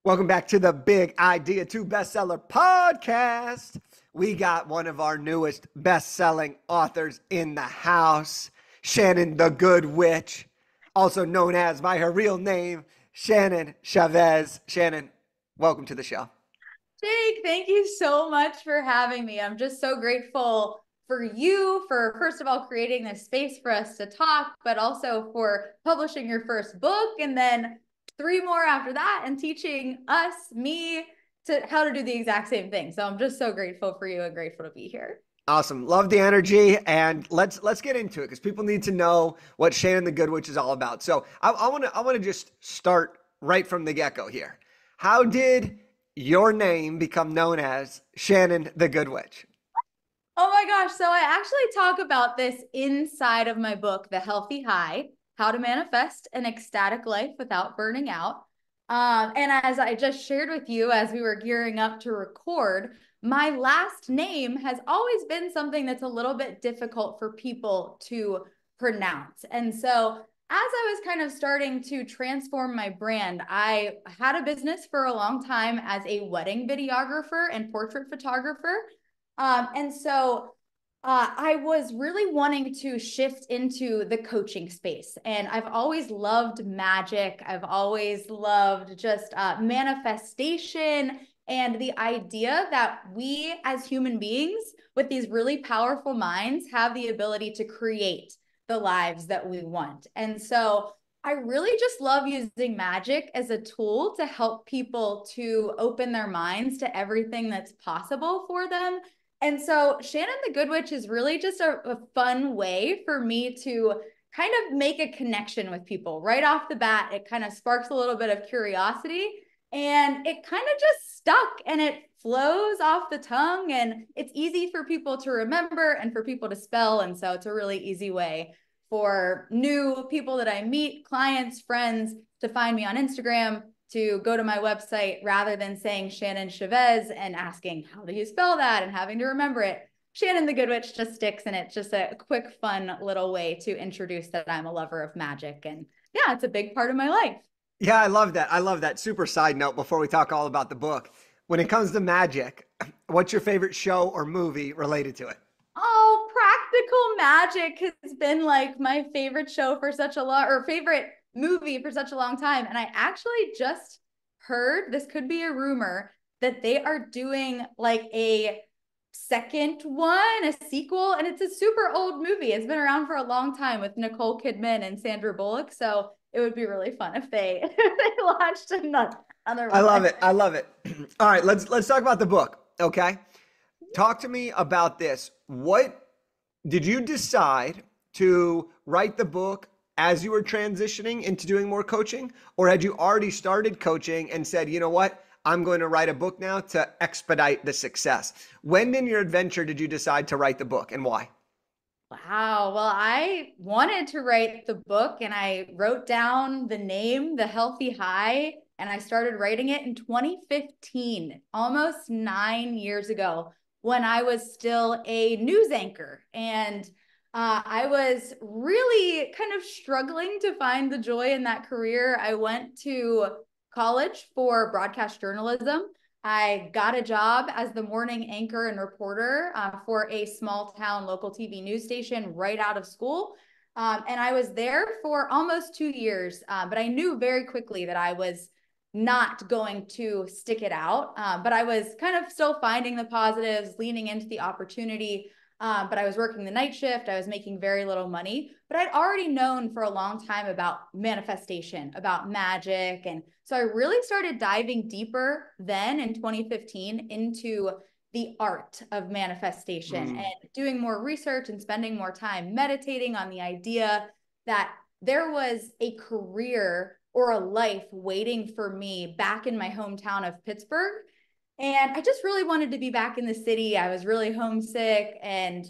Welcome back to the Big Idea 2 Bestseller Podcast. We got one of our newest best-selling authors in the house, Shannon the Good Witch, also known as by her real name, Shannon Chavez. Shannon, welcome to the show. Jake, thank you so much for having me. I'm just so grateful for you for, first of all, creating this space for us to talk, but also for publishing your first book and then three more after that and teaching us, me, to how to do the exact same thing. So I'm just so grateful for you and grateful to be here. Awesome. Love the energy, and let's get into it because people need to know what Shannon the Good Witch is all about. So I want to just start right from the get-go here. How did your name become known as Shannon the Good Witch? Oh my gosh. So I actually talk about this inside of my book, The Healthy High, How to Manifest an Ecstatic Life Without Burning Out. And as I just shared with you as we were gearing up to record, my last name has always been something that's a little bit difficult for people to pronounce. And so as I was kind of starting to transform my brand, I had a business for a long time as a wedding videographer and portrait photographer. I was really wanting to shift into the coaching space. And I've always loved magic. I've always loved just manifestation and the idea that we as human beings with these really powerful minds have the ability to create the lives that we want. And so I really just love using magic as a tool to help people to open their minds to everything that's possible for them. And so Shannon the Good Witch is really just a fun way for me to kind of make a connection with people right off the bat. It kind of sparks a little bit of curiosity and it kind of just stuck and it flows off the tongue and it's easy for people to remember and for people to spell. And so it's a really easy way for new people that I meet, clients, friends, to find me on Instagram, to go to my website rather than saying Shannon Chavez and asking, how do you spell that? And having to remember it. Shannon the Good Witch just sticks, and it's just a quick, fun little way to introduce that I'm a lover of magic. And yeah, it's a big part of my life. Yeah, I love that. I love that. Super side note before we talk all about the book. When it comes to magic, what's your favorite show or movie related to it? Oh, Practical Magic has been like my favorite show for such a long, or favorite movie for such a long time. And I actually just heard, this could be a rumor, that they are doing like a second one, a sequel, and it's a super old movie. It's been around for a long time with Nicole Kidman and Sandra Bullock. So it would be really fun if they if they launched another I love one. it. I love it. All right, let's talk about the book, okay? Talk to me about this. What did you decide to write the book as you were transitioning into doing more coaching? Or had you already started coaching and said, you know what? I'm going to write a book now to expedite the success. When in your adventure did you decide to write the book and why? Wow. Well, I wanted to write the book and I wrote down the name, The Healthy High, and I started writing it in 2015, almost 9 years ago, when I was still a news anchor. And I was really kind of struggling to find the joy in that career. I went to college for broadcast journalism. I got a job as the morning anchor and reporter for a small town local TV news station right out of school. And I was there for almost 2 years, but I knew very quickly that I was not going to stick it out. But I was kind of still finding the positives, leaning into the opportunity. But I was working the night shift. I was making very little money, but I'd already known for a long time about manifestation, about magic. And so I really started diving deeper then in 2015 into the art of manifestation Mm. and doing more research and spending more time meditating on the idea that there was a career or a life waiting for me back in my hometown of Pittsburgh. And I just really wanted to be back in the city. I was really homesick and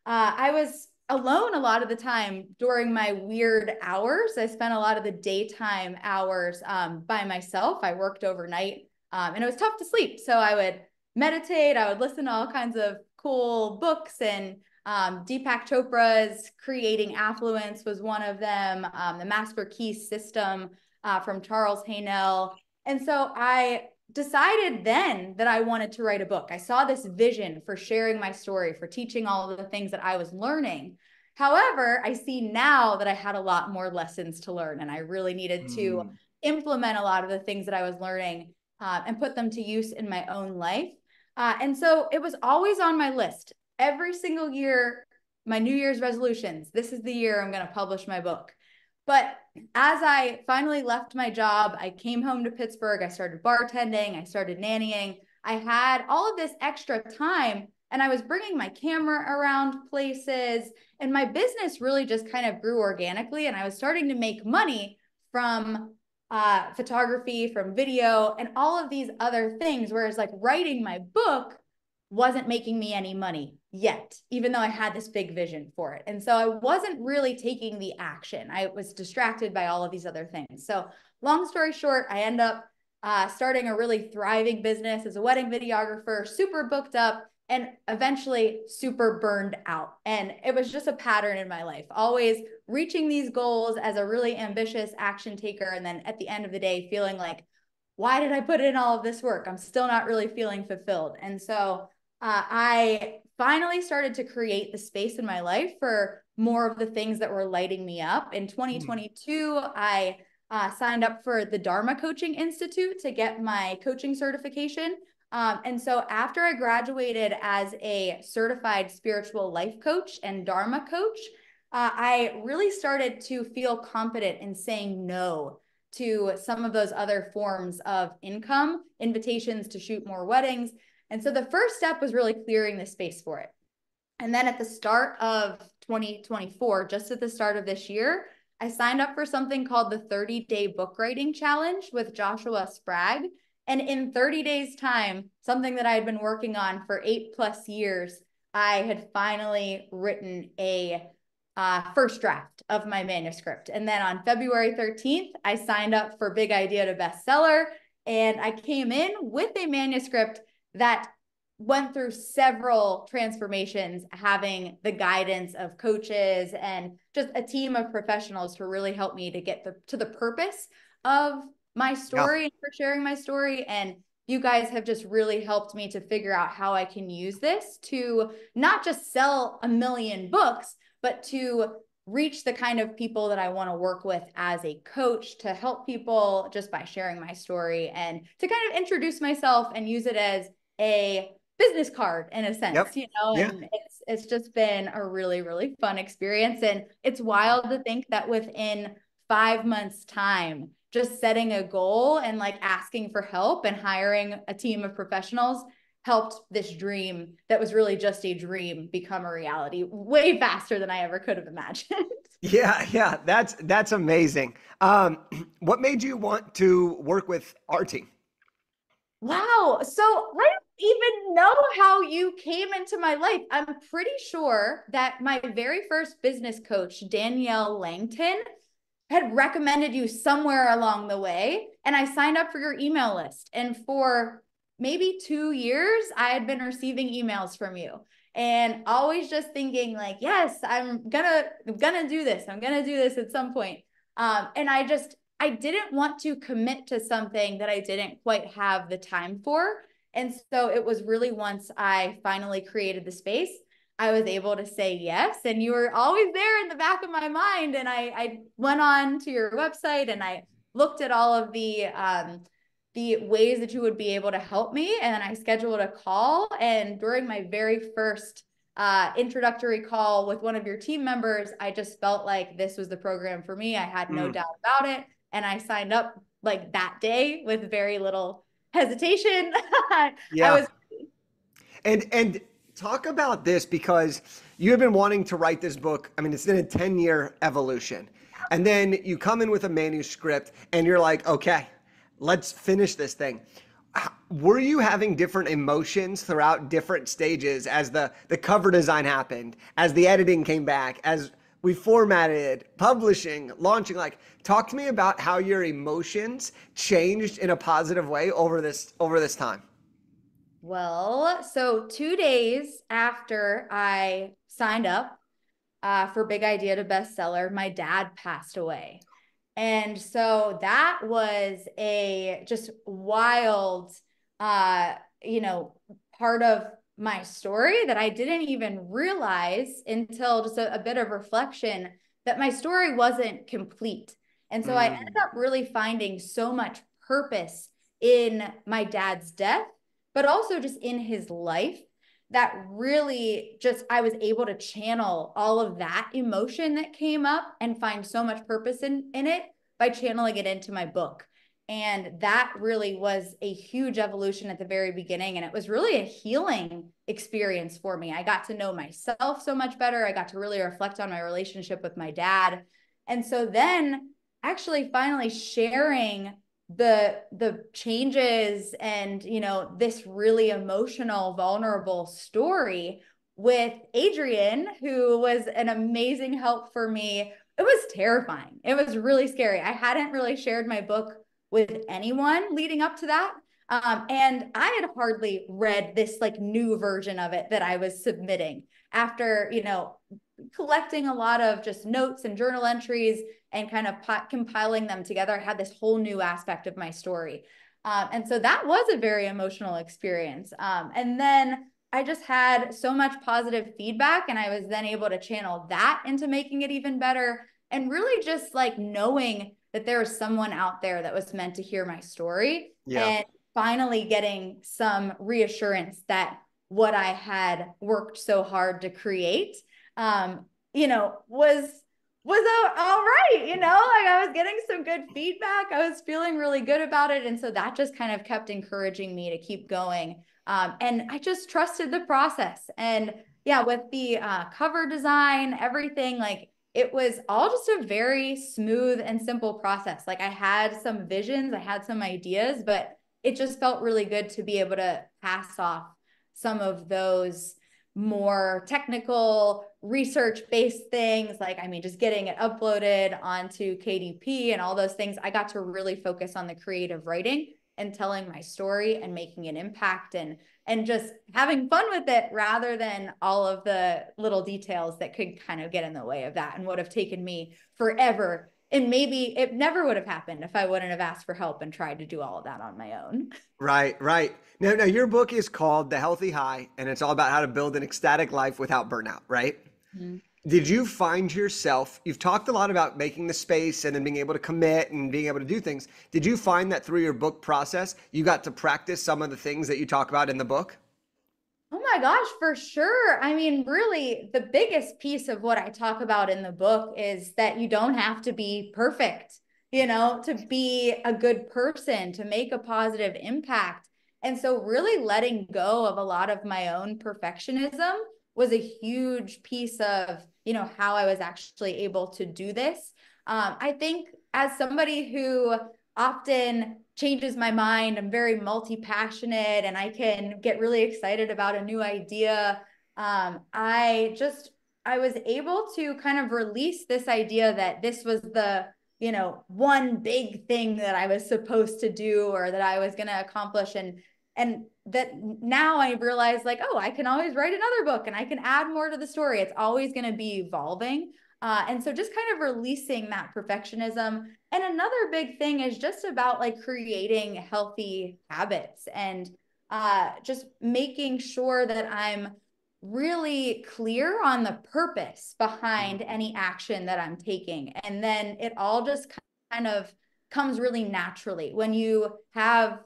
I was alone a lot of the time during my weird hours. I spent a lot of the daytime hours by myself. I worked overnight and it was tough to sleep. So I would meditate, I would listen to all kinds of cool books and Deepak Chopra's Creating Affluence was one of them, the Master Key System from Charles Haanel. And so I decided then that I wanted to write a book. I saw this vision for sharing my story, for teaching all of the things that I was learning. However, I see now that I had a lot more lessons to learn, and I really needed to Mm, implement a lot of the things that I was learning and put them to use in my own life. And so it was always on my list. Every single year, my New Year's resolutions, this is the year I'm going to publish my book. But as I finally left my job, I came home to Pittsburgh. I started bartending, I started nannying. I had all of this extra time, and I was bringing my camera around places, and my business really just kind of grew organically. And I was starting to make money from photography, from video, and all of these other things. Whereas, like, writing my book wasn't making me any money yet, even though I had this big vision for it. And so I wasn't really taking the action. I was distracted by all of these other things. So, long story short, I end up starting a really thriving business as a wedding videographer, super booked up, and eventually super burned out. And it was just a pattern in my life, always reaching these goals as a really ambitious action taker. And then at the end of the day, feeling like, why did I put in all of this work? I'm still not really feeling fulfilled. And so I finally started to create the space in my life for more of the things that were lighting me up. In mm, 2022, I signed up for the Dharma Coaching Institute to get my coaching certification. And so after I graduated as a certified spiritual life coach and Dharma coach, I really started to feel confident in saying no to some of those other forms of income, invitations to shoot more weddings. And so the first step was really clearing the space for it. And then at the start of 2024, just at the start of this year, I signed up for something called the 30-day book writing challenge with Joshua Spragg. And in 30 days' time, something that I had been working on for 8+ years, I had finally written a first draft of my manuscript. And then on February 13th, I signed up for Big Idea to Bestseller. And I came in with a manuscript that went through several transformations, having the guidance of coaches and just a team of professionals to really help me to get to the purpose of my yeah. story and for sharing my story. And you guys have just really helped me to figure out how I can use this to not just sell a million books, but to reach the kind of people that I want to work with as a coach, to help people just by sharing my story and to kind of introduce myself and use it as a business card in a sense, Yep. you know, Yeah. and it's just been a really, really fun experience. And it's wild to think that within 5 months' time, just setting a goal and like asking for help and hiring a team of professionals helped this dream that was really just a dream become a reality way faster than I ever could have imagined. Yeah, yeah, that's amazing. What made you want to work with our team? Wow. So I don't even know how you came into my life. I'm pretty sure that my very first business coach, Danielle Langton, had recommended you somewhere along the way. And I signed up for your email list. And for maybe 2 years, I had been receiving emails from you and always just thinking like, yes, I'm gonna do this. I'm gonna do this at some point. And I didn't want to commit to something that I didn't quite have the time for. And so it was really once I finally created the space, I was able to say yes. And you were always there in the back of my mind. And I went on to your website and I looked at all of the ways that you would be able to help me. And then I scheduled a call. And during my very first introductory call with one of your team members, I just felt like this was the program for me. I had no Mm, doubt about it. And I signed up like that day with very little hesitation. I yeah. was, And talk about this because you have been wanting to write this book. I mean, it's been a 10-year evolution. And then you come in with a manuscript and you're like, okay, let's finish this thing. Were you having different emotions throughout different stages as the cover design happened, as the editing came back, as we formatted, publishing, launching? Like, talk to me about how your emotions changed in a positive way over this time. well, so 2 days after I signed up for Big Idea to Bestseller, my dad passed away. And so that was a just wild, uh, you know, part of my story that I didn't even realize until just a bit of reflection that my story wasn't complete. And so I ended Mm. up really finding so much purpose in my dad's death, but also just in his life that really just I was able to channel all of that emotion that came up and find so much purpose in it by channeling it into my book. And that really was a huge evolution at the very beginning. And it was really a healing experience for me. I got to know myself so much better. I got to really reflect on my relationship with my dad. And so then actually finally sharing the changes and this really emotional vulnerable story with Adrian, who was an amazing help for me. It was terrifying. It was really scary. I hadn't really shared my book with anyone leading up to that. And I had hardly read this like new version of it that I was submitting after, collecting a lot of just notes and journal entries and kind of compiling them together. I had this whole new aspect of my story. And so that was a very emotional experience. And then I just had so much positive feedback, and I was then able to channel that into making it even better. And really just like knowing that there was someone out there that was meant to hear my story, Yeah. and finally getting some reassurance that what I had worked so hard to create, was all right. Like I was getting some good feedback. I was feeling really good about it. And so that just kind of kept encouraging me to keep going. And I just trusted the process. And yeah, with the cover design, everything, like it was all just a very smooth and simple process. Like I had some visions, I had some ideas, but it just felt really good to be able to pass off some of those more technical research-based things, like just getting it uploaded onto KDP and all those things. I got to really focus on the creative writing and telling my story and making an impact and just having fun with it, rather than all of the little details that could kind of get in the way of that and would have taken me forever. And maybe it never would have happened if I wouldn't have asked for help and tried to do all of that on my own. Right, right. Now, your book is called The Healthy High, and it's all about how to build an ecstatic life without burnout, right? Mm-hmm. Did you find yourself, you've talked a lot about making the space and then being able to commit and being able to do things. Did you find that through your book process, you got to practice some of the things that you talk about in the book? Oh my gosh, for sure. Really, the biggest piece of what I talk about in the book is that you don't have to be perfect, to be a good person, to make a positive impact. And so, really letting go of a lot of my own perfectionism was a huge piece of, how I was actually able to do this. I think as somebody who often changes my mind. I'm very multi-passionate and I can get really excited about a new idea. I was able to kind of release this idea that this was the, one big thing that I was supposed to do or that I was going to accomplish. And that now I realize like, oh, I can always write another book and I can add more to the story. It's always going to be evolving. And so just kind of releasing that perfectionism. And another big thing is just about like creating healthy habits and just making sure that I'm really clear on the purpose behind any action that I'm taking. And then it all just kind of comes really naturally when you have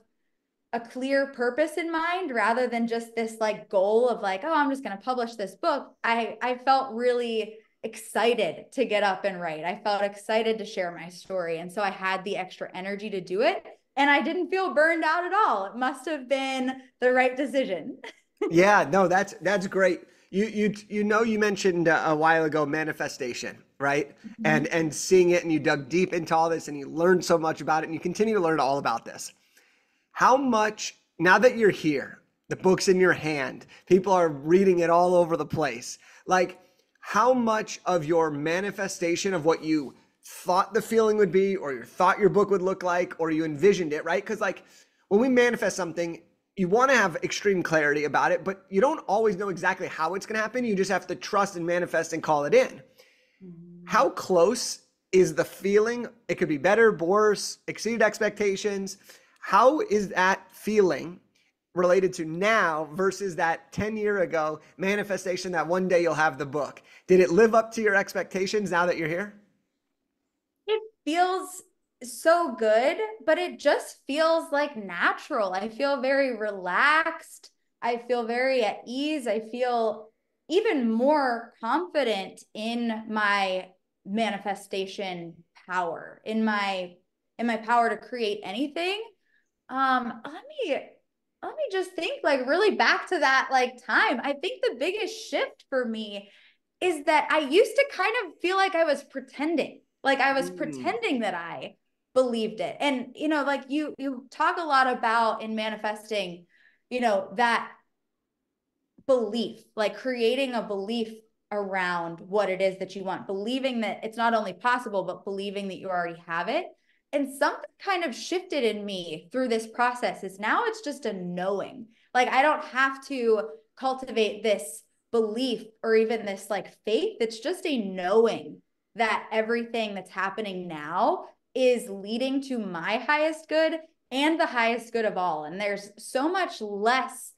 a clear purpose in mind rather than just this like goal of like, oh, I'm just going to publish this book. I felt really excited to get up and write. I felt excited to share my story. And so I had the extra energy to do it. And I didn't feel burned out at all. It must have been the right decision. Yeah, no, that's great. You mentioned a while ago manifestation, right? Mhm. And seeing it, and you dug deep into all this, and you learned so much about it, and you continue to learn all about this. How much, now that you're here, the book's in your hand, people are reading it all over the place. Like, how much of your manifestation of what you thought the feeling would be, or you thought your book would look like, or you envisioned it, right? Because, like, when we manifest something, you want to have extreme clarity about it, but you don't always know exactly how it's going to happen. You just have to trust and manifest and call it in. Mhm. How close is the feeling, it could be better, worse, exceeded expectations. How is that feeling related to now versus that 10-year ago manifestation that one day you'll have the book? Did it live up to your expectations now that you're here? It feels so good, but it just feels like natural. I feel very relaxed. I feel very at ease. I feel even more confident in my manifestation power, in my power to create anything. Let me just think like really back to that like time. I think the biggest shift for me is that I used to kind of feel like I was pretending. Like I was Mm. pretending that I believed it. And like you talk a lot about in manifesting, that belief, like creating a belief around what it is that you want, believing that it's not only possible, but believing that you already have it. And something kind of shifted in me through this process is now it's just a knowing. Like I don't have to cultivate this belief or even this like faith. It's just a knowing that everything that's happening now is leading to my highest good and the highest good of all. And there's so much less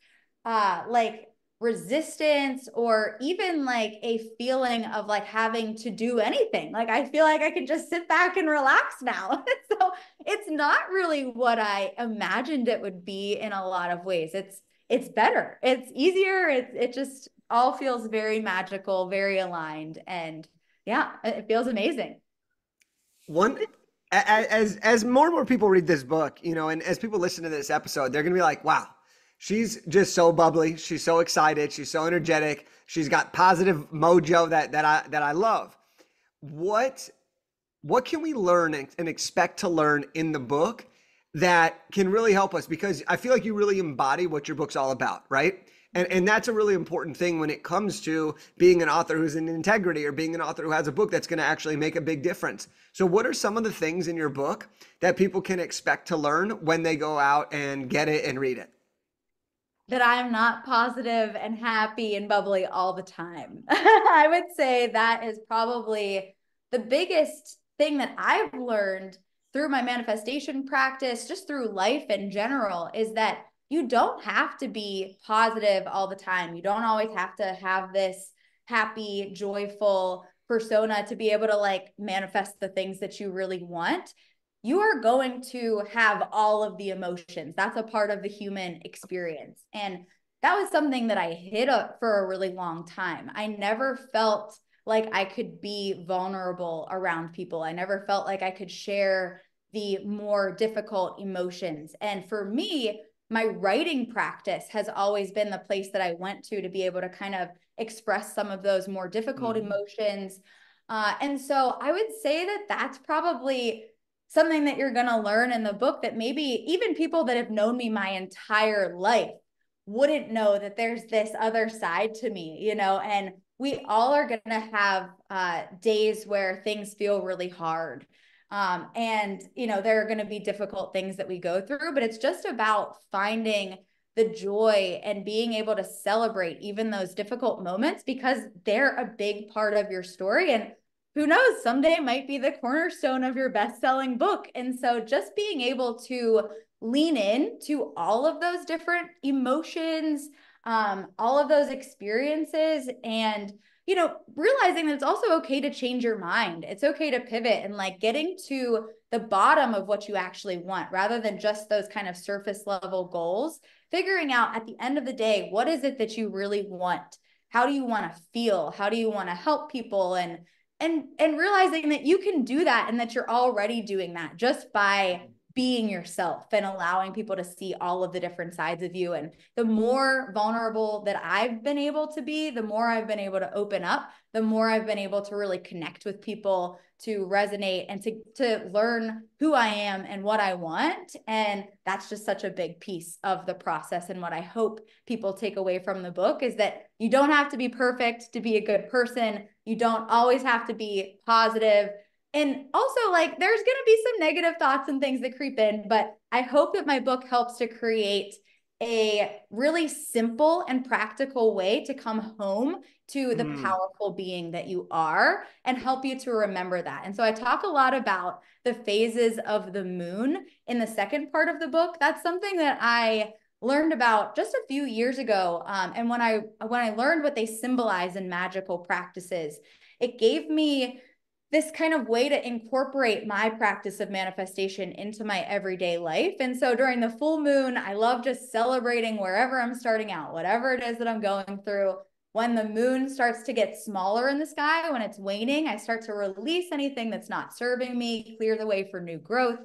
like resistance or even like a feeling of like having to do anything. Like I feel like I can just sit back and relax now. So it's not really what I imagined it would be in a lot of ways. It's better. It's easier. It just all feels very magical, very aligned, and yeah, it feels amazing. One as more and more people read this book, and as people listen to this episode, they're gonna be like, wow, she's just so bubbly, she's so excited, she's so energetic, she's got positive mojo that I love. What what can we learn and expect to learn in the book that can really help us? Because I feel like you really embody what your book's all about, right? And that's a really important thing when it comes to being an author who's in integrity or being an author who has a book that's going to actually make a big difference. So what are some of the things in your book that people can expect to learn when they go out and get it and read it? That I'm not positive and happy and bubbly all the time. I would say that is probably the biggest thing that I've learned through my manifestation practice, just through life in general, is that you don't have to be positive all the time. You don't always have to have this happy, joyful persona to be able to like manifest the things that you really want. You are going to have all of the emotions. That's a part of the human experience. And that was something that I hid up for a really long time. I never felt like I could be vulnerable around people. I never felt like I could share the more difficult emotions. And for me, my writing practice has always been the place that I went to be able to kind of express some of those more difficult Mhm. emotions. And so I would say that that's probably something that you're going to learn in the book that maybe even people that have known me my entire life wouldn't know that there's this other side to me, and we all are going to have days where things feel really hard. And, there are going to be difficult things that we go through, but it's just about finding the joy and being able to celebrate even those difficult moments because they're a big part of your story. And who knows, someday might be the cornerstone of your best-selling book. And so just being able to lean in to all of those different emotions, all of those experiences, and realizing that it's also okay to change your mind. It's okay to pivot and like getting to the bottom of what you actually want rather than just those kind of surface level goals, figuring out at the end of the day, what is it that you really want? How do you want to feel? How do you want to help people? And realizing that you can do that and that you're already doing that just by being yourself and allowing people to see all of the different sides of you. And the more vulnerable that I've been able to be, the more I've been able to open up, the more I've been able to really connect with people, to resonate and to learn who I am and what I want. And that's just such a big piece of the process. And what I hope people take away from the book is that you don't have to be perfect to be a good person. You don't always have to be positive. And also, like, there's going to be some negative thoughts and things that creep in, but I hope that my book helps to create a really simple and practical way to come home to the Mm, powerful being that you are and help you to remember that. And so I talk a lot about the phases of the moon in the second part of the book. That's something that I learned about just a few years ago. And when I learned what they symbolize in magical practices, it gave me this kind of way to incorporate my practice of manifestation into my everyday life. And so during the full moon, I love just celebrating wherever I'm starting out, whatever it is that I'm going through. When the moon starts to get smaller in the sky, when it's waning, I start to release anything that's not serving me, clear the way for new growth.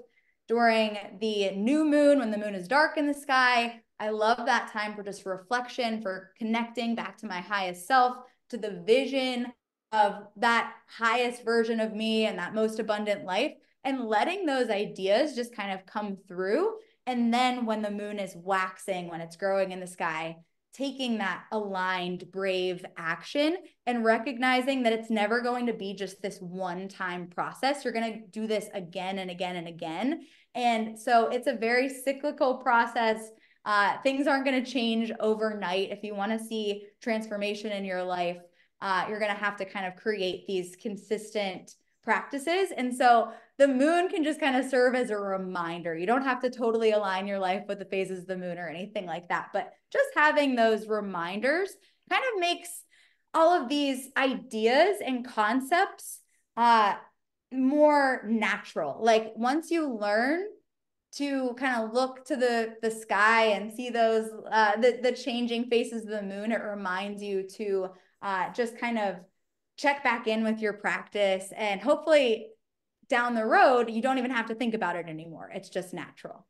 During the new moon, when the moon is dark in the sky, I love that time for just reflection, for connecting back to my highest self, to the vision of that highest version of me and that most abundant life, and letting those ideas just kind of come through. And then when the moon is waxing, when it's growing in the sky, taking that aligned, brave action and recognizing that it's never going to be just this one-time process. You're going to do this again and again and again. And so it's a very cyclical process. Things aren't going to change overnight. If you want to see transformation in your life, you're going to have to kind of create these consistent practices. And so the moon can just kind of serve as a reminder. You don't have to totally align your life with the phases of the moon or anything like that, but just having those reminders kind of makes all of these ideas and concepts more natural. Like once you learn to kind of look to the sky and see those the changing faces of the moon, it reminds you to just kind of check back in with your practice, and hopefully down the road you don't even have to think about it anymore. It's just natural.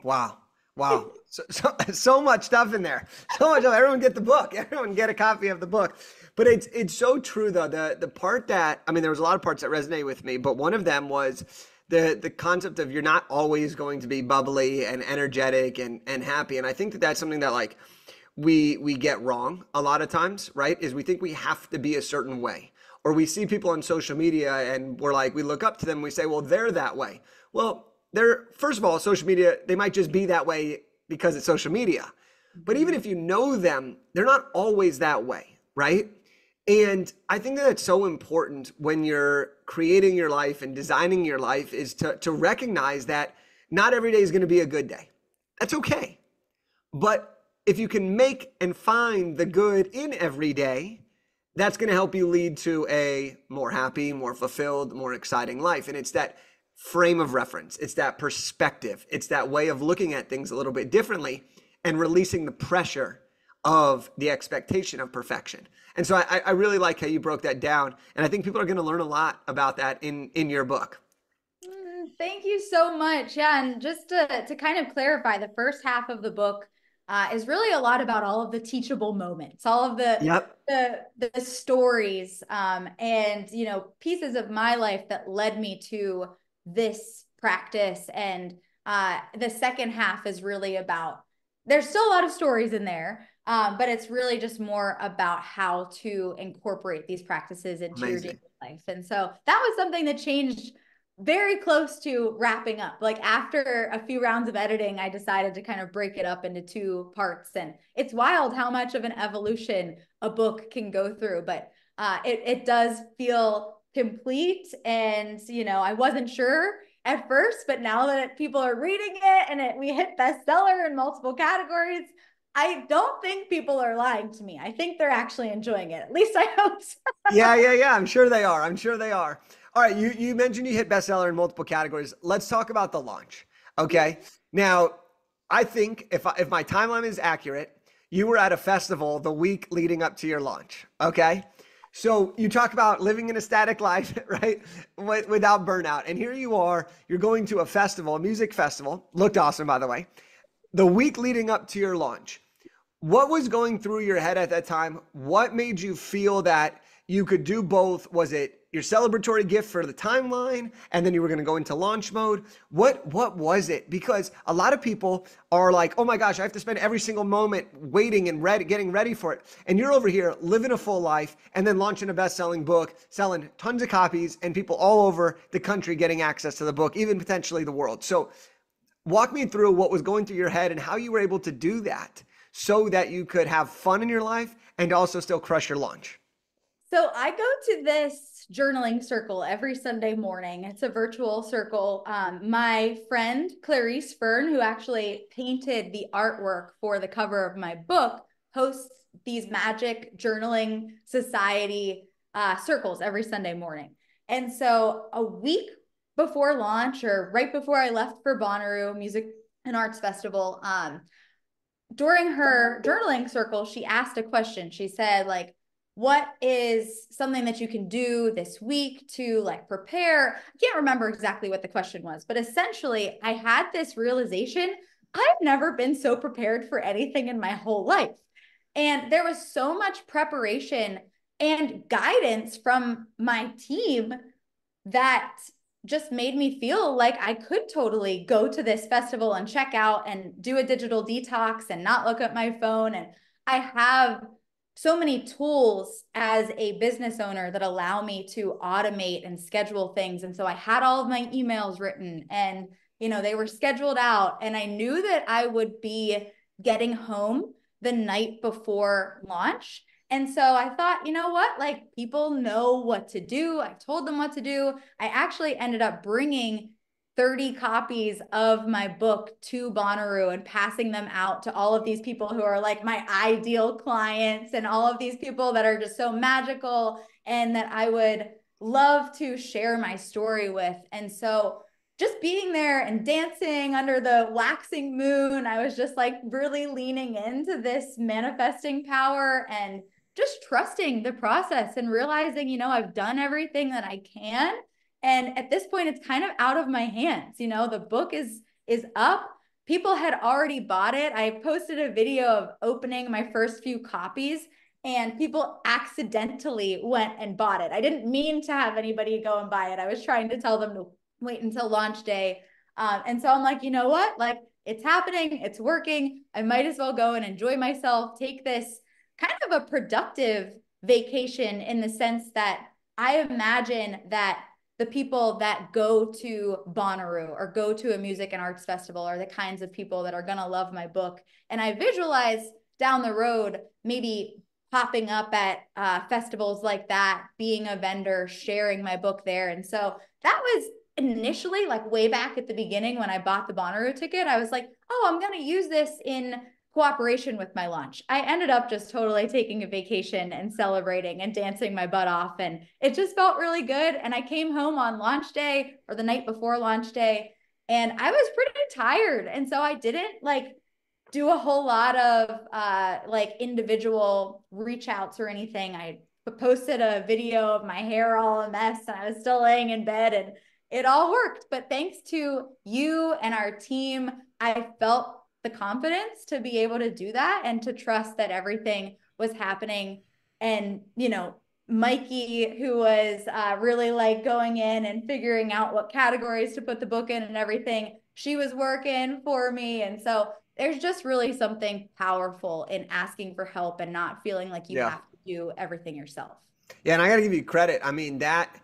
wow. Wow. So much stuff in there. So much. Everyone get the book. Everyone get a copy of the book. But it's so true though. The part that, I mean, there was a lot of parts that resonated with me, but one of them was the concept of you're not always going to be bubbly and energetic and happy. And I think that that's something that like we get wrong a lot of times, right? Is we think we have to be a certain way. Or we see people on social media and we're like, we look up to them, we say, well, they're that way. Well, they're, first of all, social media, they might just be that way because it's social media. But even if you know them, they're not always that way, right? And I think that it's so important when you're creating your life and designing your life is to recognize that not every day is going to be a good day. That's okay. But if you can make and find the good in every day, that's going to help you lead to a more happy, more fulfilled, more exciting life. And it's that frame of reference. It's that perspective. It's that way of looking at things a little bit differently and releasing the pressure of the expectation of perfection. And so I really like how you broke that down. And I think people are going to learn a lot about that in your book. Thank you so much. Yeah, and just to kind of clarify, the first half of the book is really a lot about all of the teachable moments, all of Yep. the stories, and pieces of my life that led me to this practice. And the second half is really about, there's still a lot of stories in there, but it's really just more about how to incorporate these practices into your daily Amazing. life. And so that was something that changed very close to wrapping up. Like after a few rounds of editing, I decided to kind of break it up into two parts. And it's wild how much of an evolution a book can go through, but it does feel complete. And, I wasn't sure at first, but now that people are reading it and we hit bestseller in multiple categories, I don't think people are lying to me. I think they're actually enjoying it. At least I hope so. Yeah. I'm sure they are. I'm sure they are. All right. You mentioned you hit bestseller in multiple categories. Let's talk about the launch. Okay. Now, I think if my timeline is accurate, you were at a festival the week leading up to your launch. Okay. So you talk about living in a static life, right? Without burnout. And here you are, you're going to a festival, a music festival. Looked awesome, by the way. The week leading up to your launch. What was going through your head at that time? What made you feel that you could do both? Was it your celebratory gift for the timeline, and then you were going to go into launch mode? What was it? Because a lot of people are like, oh my gosh, I have to spend every single moment waiting and getting ready for it. And you're over here living a full life and then launching a best-selling book, selling tons of copies, and people all over the country getting access to the book, even potentially the world. So Walk me through what was going through your head and how you were able to do that so that you could have fun in your life and also still crush your launch. So I go to this journaling circle every Sunday morning. It's a virtual circle. My friend Clarice Fern, who actually painted the artwork for the cover of my book, hosts these magic journaling society circles every Sunday morning. And so a week before launch, or right before I left for Bonnaroo Music and Arts Festival, during her journaling circle, she asked a question. She said, like, what is something that you can do this week to like prepare? I can't remember exactly what the question was, but essentially I had this realization. I've never been so prepared for anything in my whole life. And there was so much preparation and guidance from my team that just made me feel like I could totally go to this festival and check out and do a digital detox and not look at my phone. And I have so many tools as a business owner that allow me to automate and schedule things. And so I had all of my emails written, and they were scheduled out, and I knew that I would be getting home the night before launch. And so I thought, you know what? Like, people know what to do. I told them what to do. I actually ended up bringing 30 copies of my book to Bonnaroo and passing them out to all of these people who are like my ideal clients, and all of these people that are just so magical and that I would love to share my story with. And so just being there and dancing under the waxing moon, I was just like really leaning into this manifesting power and just trusting the process and realizing, I've done everything that I can. And at this point, it's kind of out of my hands. The book is up. People had already bought it. I posted a video of opening my first few copies, and people accidentally went and bought it. I didn't mean to have anybody go and buy it. I was trying to tell them to wait until launch day. And so I'm like, you know what? Like, it's happening. It's working. I might as well go and enjoy myself, take this kind of a productive vacation, in the sense that I imagine that the people that go to Bonnaroo or go to a music and arts festival are the kinds of people that are going to love my book. And I visualize down the road, maybe popping up at festivals like that, being a vendor, sharing my book there. And so that was initially, like, way back at the beginning when I bought the Bonnaroo ticket. I was like, oh, I'm going to use this in cooperation with my launch. I ended up just totally taking a vacation and celebrating and dancing my butt off. And it just felt really good. And I came home on launch day, or the night before launch day, and I was pretty tired. And so I didn't like do a whole lot of like individual reach outs or anything. I posted a video of my hair all a mess, and I was still laying in bed, and it all worked. But thanks to you and our team, I felt the confidence to be able to do that and to trust that everything was happening. And, Mikey, who was really like going in and figuring out what categories to put the book in and everything, she was working for me. And so there's just really something powerful in asking for help and not feeling like you Yeah. have to do everything yourself. Yeah. And I got to give you credit. I mean, that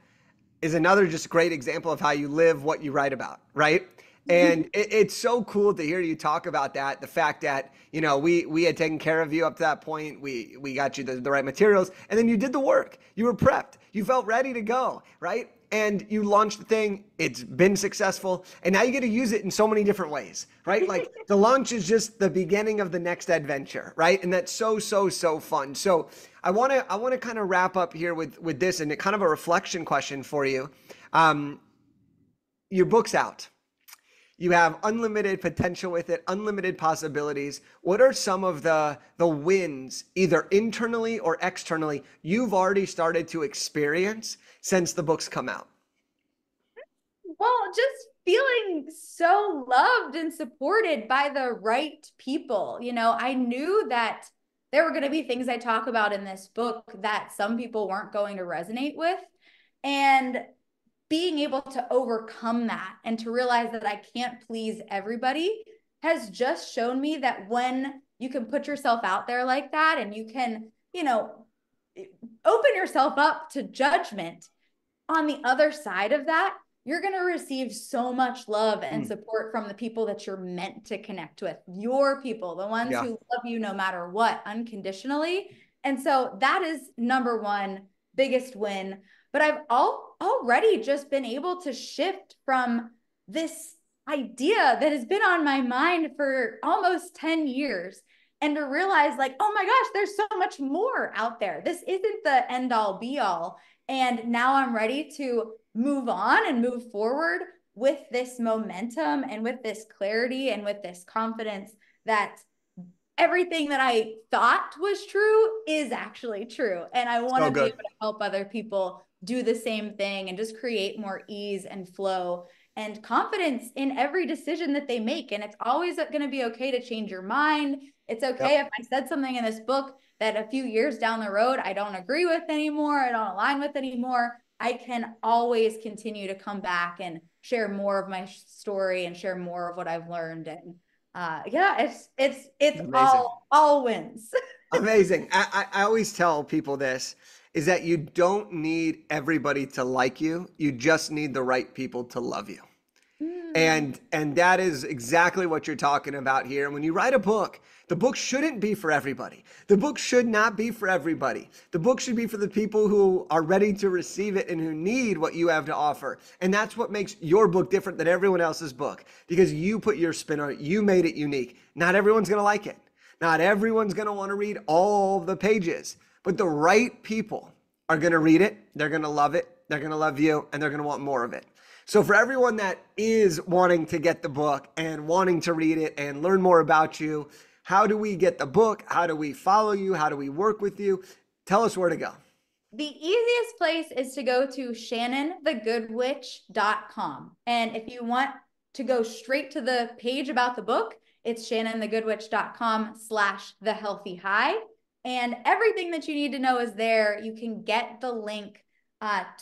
is another just great example of how you live what you write about, right? And it's so cool to hear you talk about that. The fact that, we had taken care of you up to that point. We got you the right materials, and then you did the work. You were prepped. You felt ready to go, right? And you launched the thing. It's been successful. And now you get to use it in so many different ways, right? Like, the launch is just the beginning of the next adventure, right? And that's so, so, so fun. So I want to kind of wrap up here with this, and kind of a reflection question for you. Your book's out. You have unlimited potential with it, unlimited possibilities. What are some of the wins, either internally or externally, you've already started to experience since the book's come out? Well, just feeling so loved and supported by the right people. I knew that there were going to be things I talk about in this book that some people weren't going to resonate with. And being able to overcome that and to realize that I can't please everybody has just shown me that when you can put yourself out there like that, and you can, open yourself up to judgment, on the other side of that, you're going to receive so much love and Mm. support from the people that you're meant to connect with, your people, the ones Yeah. who love you no matter what, unconditionally. And so that is number one biggest win. But I've already just been able to shift from this idea that has been on my mind for almost 10 years and to realize, like, oh my gosh, there's so much more out there. This isn't the end all be all. And now I'm ready to move on and move forward with this momentum and with this clarity and with this confidence that everything that I thought was true is actually true. And I want So to be good. able to help other people do the same thing and just create more ease and flow and confidence in every decision that they make. And it's always going to be okay to change your mind. It's okay Yep. if I said something in this book that a few years down the road I don't agree with anymore, I don't align with anymore. I can always continue to come back and share more of my story and share more of what I've learned. And yeah, it's Amazing. all wins. Amazing. I always tell people this is that you don't need everybody to like you. You just need the right people to love you. Mm. And that is exactly what you're talking about here. When you write a book, the book shouldn't be for everybody. The book should not be for everybody. The book should be for the people who are ready to receive it and who need what you have to offer. And that's what makes your book different than everyone else's book, because you put your spin on it. You made it unique. Not everyone's going to like it. Not everyone's going to want to read all the pages, but the right people are going to read it. They're going to love it. They're going to love you, and they're going to want more of it. So for everyone that is wanting to get the book and wanting to read it and learn more about you, how do we get the book? How do we follow you? How do we work with you? Tell us where to go. The easiest place is to go to shannonthegoodwitch.com. And if you want to go straight to the page about the book, it's shannonthegoodwitch.com/thehealthy-high. And everything that you need to know is there. You can get the link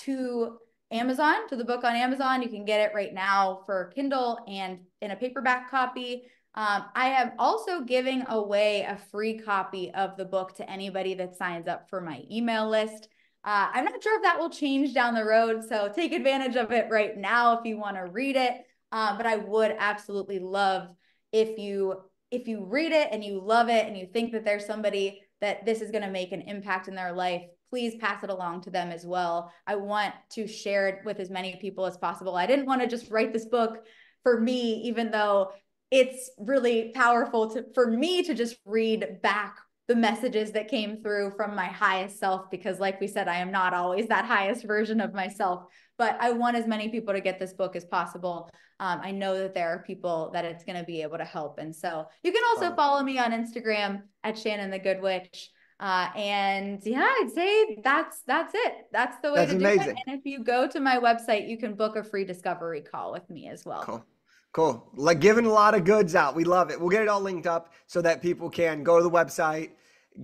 to Amazon, to the book on Amazon. You can get it right now for Kindle and in a paperback copy. I am also giving away a free copy of the book to anybody that signs up for my email list. I'm not sure if that will change down the road, so take advantage of it right now if you want to read it. But I would absolutely love if you read it and you love it and you think that there's somebody that this is going to make an impact in their life, please pass it along to them as well. I want to share it with as many people as possible. I didn't want to just write this book for me, even though it's really powerful for me to just read back the messages that came through from my highest self, because like we said, I am not always that highest version of myself, but I want as many people to get this book as possible. I know that there are people that it's going to be able to help. And so you can also follow me on Instagram at Shannon the Good Witch. And yeah, I'd say that's it. That's the way That's to do it. amazing. And if you go to my website, you can book a free discovery call with me as well. Cool. Cool. Like giving a lot of goods out. We love it. We'll get it all linked up so that people can go to the website,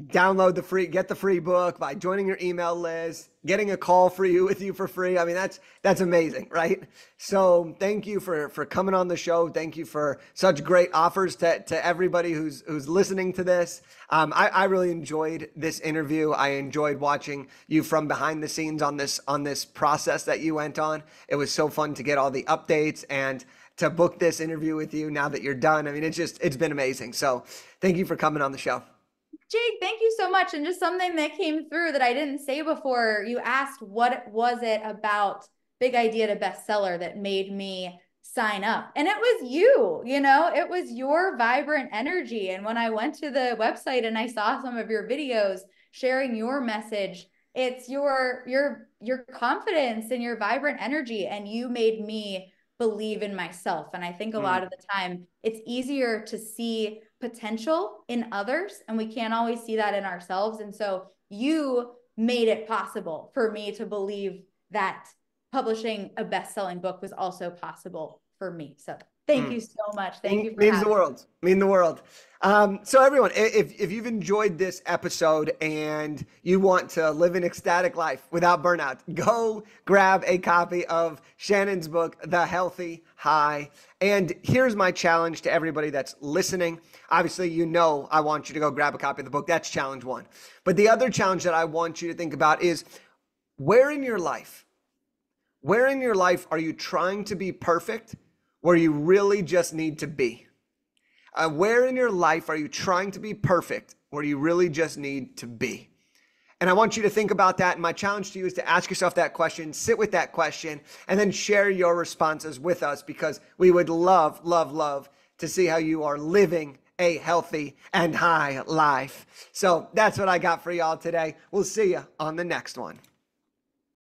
get the free book by joining your email list, getting a call for you with you for free. I mean, that's amazing, right? So thank you for coming on the show. Thank you for such great offers to everybody who's listening to this. I really enjoyed this interview. I enjoyed watching you from behind the scenes on this process that you went on. It was so fun to get all the updates and to book this interview with you now that you're done. I mean, it's been amazing. So thank you for coming on the show. Jake, thank you so much. And just something that came through that I didn't say before, you asked what was it about Big Idea to Bestseller that made me sign up? And it was you, it was your vibrant energy. And when I went to the website and I saw some of your videos sharing your message, it's your confidence and your vibrant energy. And you made me believe in myself. And I think a lot of the time it's easier to see potential in others, and we can't always see that in ourselves. And so you made it possible for me to believe that publishing a best-selling book was also possible for me. So thank you so much. Thank you for means the world. Mean the world. So everyone, if you've enjoyed this episode and you want to live an ecstatic life without burnout, go grab a copy of Shannon's book, The Healthy High. And here's my challenge to everybody that's listening. Obviously, I want you to go grab a copy of the book. That's challenge one. But the other challenge that I want you to think about is, where in your life Where in your life are you trying to be perfect where you really just need to be? Where in your life are you trying to be perfect where you really just need to be? And I want you to think about that. And my challenge to you is to ask yourself that question, sit with that question, and then share your responses with us, because we would love, love, love to see how you are living a healthy and high life. So that's what I got for y'all today. We'll see you on the next one.